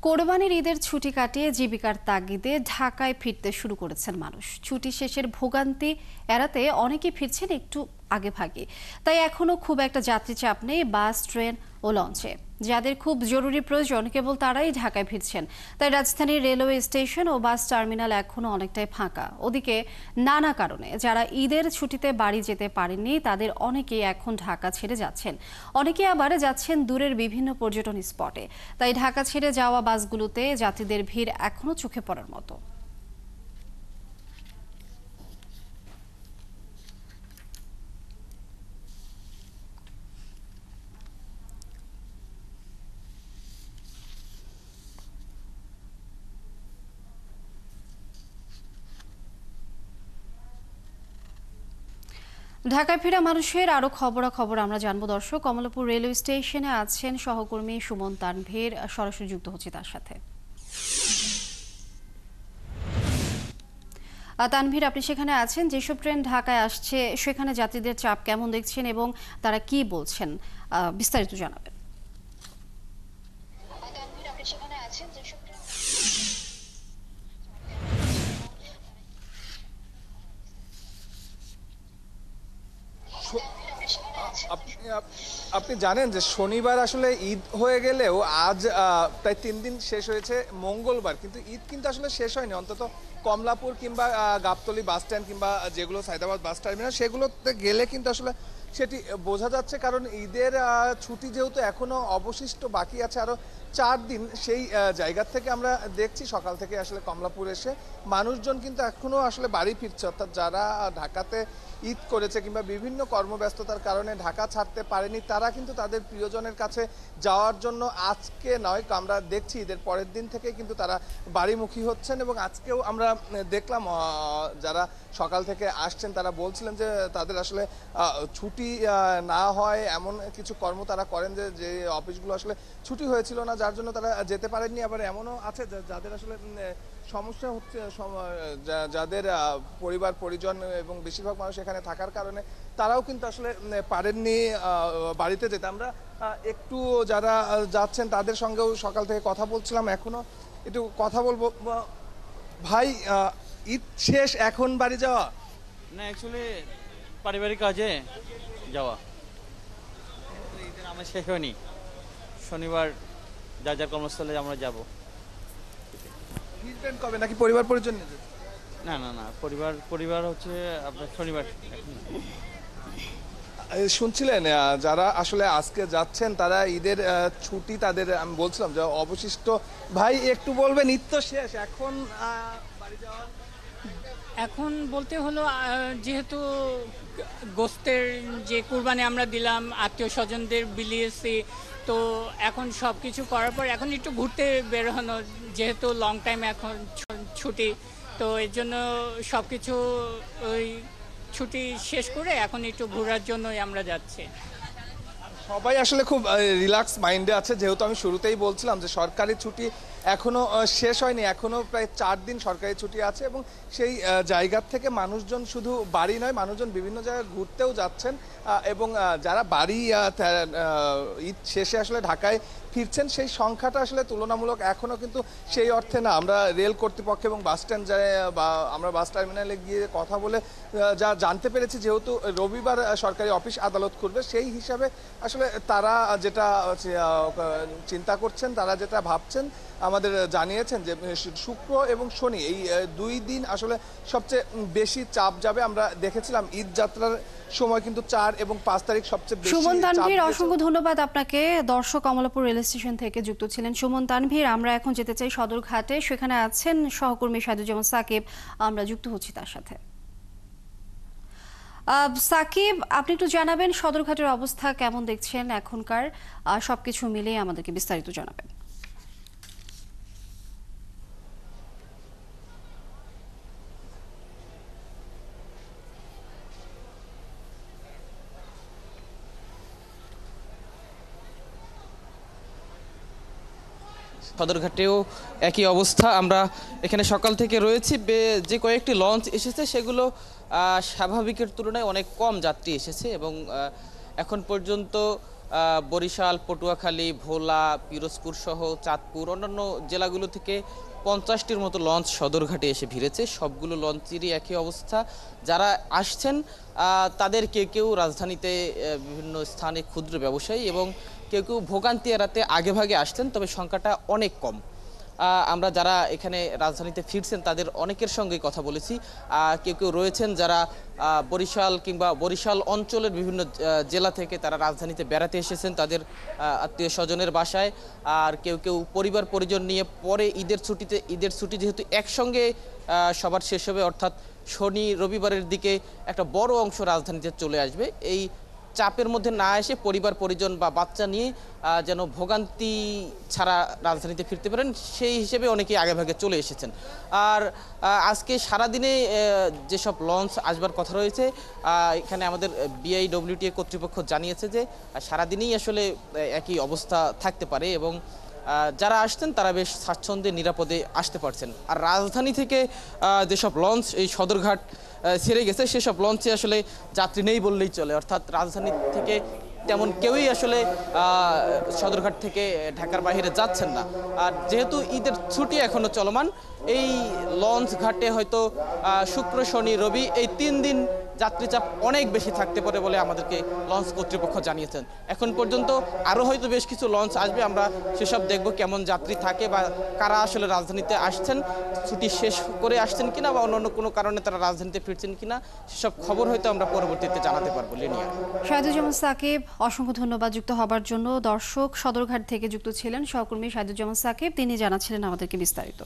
কোরবানির ঈদের ছুটি কাটিয়ে জীবিকার তাগিদে ঢাকায় ফিরতে শুরু করেছেন মানুষ। ছুটি শেষের ভোগান্তি এড়াতে অনেকেই ফিরছেন একটু আগে ভাগে। তাই এখনো খুব একটা যাত্রী চাপ নেই বাস, ট্রেন ও লঞ্চে। যাদের খুব জরুরি প্রয়োজন কেবল তারাই ঢাকায় ফিরছেন। তাই রাজধানীর রেলওয়ে স্টেশন ও বাস টার্মিনাল এখনো অনেকটাই ফাঁকা। ওদিকে নানা কারণে যারা ঈদের ছুটিতে বাড়ি যেতে পারেননি তাদের অনেকেই এখন ঢাকা ছেড়ে যাচ্ছেন। অনেকে আবার যাচ্ছেন দূরের বিভিন্ন পর্যটন স্পটে। তাই ঢাকা ছেড়ে যাওয়া বাসগুলোতে যাত্রীদের ভিড় এখনো চোখে পড়ার মতো। ঢাকায় ফেরা মানুষের আরো খবরাখবর আমরা জানবো। দর্শক, কমলাপুর রেলওয়ে স্টেশনে আছেন সহকর্মী সুমন তানভীর, সরাসরি যুক্ত হচ্ছে তার সাথে। তানভীর, আপনি সেখানে আছেন। যেসব ট্রেন ঢাকায় আসছে সেখানে যাত্রীদের চাপ কেমন দেখছেন এবং তারা কি বলছেন, বিস্তারিত জানাবেন। আপনি জানেন যে শনিবার আসলে ঈদ হয়ে গেলেও আজ প্রায় 3 দিন শেষ হয়েছে মঙ্গলবার, কিন্তু ঈদ কিন্তু আসলে শেষ হয়নি। অন্তত কমলাপুর কিংবা গাবতলী বাস স্ট্যান্ড কিংবা যেগুলো সায়দাবাদ বাস টার্মিনাল সেগুলোতে গেলে কিন্তু আসলে সেটি বোঝা যাচ্ছে, কারণ ঈদের ছুটি যেহেতু এখনো অবশিষ্ট বাকি আছে আরো 4 দিন, সেই জায়গা থেকে আমরা দেখছি সকাল থেকে আসলে কমলাপুর এসে মানুষজন কিন্তু এখনো আসলে বাড়ি ফিরছে। অর্থাৎ যারা ঢাকাতে ঈদ করেছে কিংবা বিভিন্ন কর্মব্যস্ততার কারণে ঢাকা ছাড়তে পারেনি তারা কিন্তু তাদের প্রিয়জনের কাছে যাওয়ার জন্য আজকে নয়, আমরা দেখছি ঈদের পরের দিন থেকে কিন্তু তারা বাড়িমুখী হচ্ছেন। এবং আজকেও আমরা দেখলাম যারা সকাল থেকে আসছেন তারা বলছিলেন যে তাদের আসলে ছুটি না হয় এমন কিছু কর্ম তারা করেন যে অফিসগুলো আসলে ছুটি হয়েছিল না, যার জন্য তারা যেতে পারেননি। আবার এমনও আছে যাদের আসলে সমস্যা হচ্ছে, যাদের পরিবার পরিজন এবং বেশিরভাগ মানুষ এখানে থাকার কারণে তারাও কিন্তু আসলে পারেননি বাড়িতে যেতে। আমরা একটু যারা যাচ্ছেন তাদের সঙ্গেও সকাল থেকে কথা বলছিলাম, এখনো একটু কথা বলবো। ভাই, ঈদ শেষ, এখন বাড়ি যাওয়া? না, অ্যাকচুয়ালি পারিবারিক কাজে যাওয়া। ঈদের আমার শেষ হয়নি, শনিবার যার যার কর্মস্থলে আমরা যাব। ফিরবেন কবে, নাকি পরিবার পরিজন নিয়ে? না না না, পরিবার হচ্ছে আপনার শনিবার। শুনছিলেন যারা আসলে আজকে যাচ্ছেন তারা ঈদের ছুটি তাদের, আমি বলছিলাম যে অবশিষ্ট। ভাই একটু বলবেন, ঈদ তো শেষ, এখন বাড়ি যাওয়ার? এখন বলতে হলো যেহেতু গোস্তের যে কুরবানি আমরা দিলাম, আত্মীয় স্বজনদের বিলিয়েছি, তো এখন সব কিছু করার পর এখন একটু ঘুরতে বেরোনো, যেহেতু লং টাইম এখন ছুটি, তো এর জন্য সব কিছু ওই ছুটি শেষ করে এখন একটু ঘোরার জন্যই আমরা যাচ্ছি। সবাই আসলে খুব রিল্যাক্স মাইন্ডে আছে, যেহেতু আমি শুরুতেই বলছিলাম যে সরকারি ছুটি এখনো শেষ হয়নি, এখনো প্রায় 4 দিন সরকারি ছুটি আছে। এবং সেই জায়গা থেকে মানুষজন শুধু বাড়ি নয়, মানুষজন বিভিন্ন জায়গায় ঘুরতেও যাচ্ছেন। এবং যারা বাড়ি ঈদ শেষে আসলে ঢাকায় ফিরছেন সেই সংখ্যাটা আসলে তুলনামূলক এখনো কিন্তু সেই অর্থে না। আমরা রেল কর্তৃপক্ষ এবং বাস স্ট্যান্ড যায় বা আমরা বাস টার্মিনালে গিয়ে কথা বলে যা জানতে পেরেছি, যেহেতু রবিবার সরকারি অফিস আদালত করবে, সেই হিসাবে আসলে তারা যেটা চিন্তা করছেন, তারা যেটা ভাবছেন আমাদের জানিয়েছেন যে শুক্র এবং শনি এই 2 দিন আসলে সবচেয়ে বেশি চাপ যাবে। আমরা দেখেছিলাম ঈদ যাত্রার সময় কিন্তু 4 এবং 5 তারিখ সবচেয়ে বেশি। সুমন তানভীর, অসংখ্য ধন্যবাদ আপনাকে। দর্শক, কমলাপুর রেল স্টেশন থেকে যুক্ত ছিলেন সুমন তানভীর। আমরা এখন যেতে চাই সদরঘাটে, সেখানে আছেন সহকর্মী সাইদুজ্জামান সাকিব, আমরা যুক্ত হচ্ছি তার সাথে। সাকিব, আপনি একটু জানাবেন সদরঘাটের অবস্থা কেমন দেখছেন এখনকার, সবকিছু মিলিয়ে আমাদেরকে বিস্তারিত জানাবেন। সদরঘাটেও একই অবস্থা। আমরা এখানে সকাল থেকে রয়েছি, যে কয়েকটি লঞ্চ এসেছে সেগুলো স্বাভাবিকের তুলনায় অনেক কম যাত্রী এসেছে এবং এখন পর্যন্ত বরিশাল, পটুয়াখালী, ভোলা, পিরোজপুর সহ চাঁদপুর অন্যান্য জেলাগুলো থেকে 50টির মতো লঞ্চ সদরঘাটে এসে ভিড়েছে। সবগুলো লঞ্চেরই একই অবস্থা। যারা আসছেন তাদের কেউ কেউ রাজধানীতে বিভিন্ন স্থানে ক্ষুদ্র ব্যবসায়ী এবং কেউ কেউ ভোগান্তি এড়াতে আগেভাগে আসছেন, তবে সংখ্যাটা অনেক কম। আমরা যারা এখানে রাজধানীতে ফিরছেন তাদের অনেকের সঙ্গে কথা বলেছি। কেউ কেউ রয়েছেন যারা বরিশাল কিংবা বরিশাল অঞ্চলের বিভিন্ন জেলা থেকে তারা রাজধানীতে বেড়াতে এসেছেন তাদের আত্মীয় স্বজনের বাসায়। আর কেউ কেউ পরিবার পরিজন নিয়ে পরে ঈদের ছুটি যেহেতু একসঙ্গে সবার শেষ হবে, অর্থাৎ শনি রবিবারের দিকে একটা বড় অংশ রাজধানীতে চলে আসবে। এই চাপের মধ্যে না এসে পরিবার পরিজন বা বাচ্চা নিয়ে যেন ভোগান্তি ছাড়া রাজধানীতে ফিরতে পারেন সেই হিসেবে অনেকেই আগেভাগে চলে এসেছেন। আর আজকে সারাদিনে যেসব লঞ্চ আসবার কথা রয়েছে এখানে আমাদের বিআইডব্লিউটিএ কর্তৃপক্ষ জানিয়েছে যে সারাদিনেই আসলে একই অবস্থা থাকতে পারে এবং যারা আসছেন তারা বেশ স্বাচ্ছন্দ্যে নিরাপদে আসতে পারছেন। আর রাজধানী থেকে যেসব লঞ্চ এই সদরঘাট ছেড়ে গেছে সেসব লঞ্চে আসলে যাত্রী নেই বললেই চলে, অর্থাৎ রাজধানী থেকে তেমন কেউই আসলে সদরঘাট থেকে ঢাকার বাইরে যাচ্ছেন না। আর যেহেতু ঈদের ছুটি এখনো চলমান, এই লঞ্চ ঘাটে হয়তো শুক্র শনি রবি এই 3 দিন যাত্রী চাপ অনেক বেশি থাকতে পারে বলে আমাদেরকে লঞ্চ কর্তৃপক্ষ জানিয়েছেন। এখন পর্যন্ত আরও হয়তো বেশ কিছু লঞ্চ আসবে, আমরা সেসব দেখব কেমন যাত্রী থাকে বা কারা আসলে রাজধানীতে আসছেন, ছুটি শেষ করে আসছেন কিনা বা অন্যান্য কোনো কারণে তারা রাজধানীতে ফিরছেন কিনা সেসব খবর হয়তো আমরা পরবর্তীতে জানাতে পারবো। লিনিয়া, শাহিদুজ্জামান সাকিব, অসংখ্য ধন্যবাদ যুক্ত হবার জন্য। দর্শক, সদরঘাট থেকে যুক্ত ছিলেন সহকর্মী শাহিদুজ্জামান সাকিব, তিনি জানাচ্ছিলেন আমাদেরকে বিস্তারিত।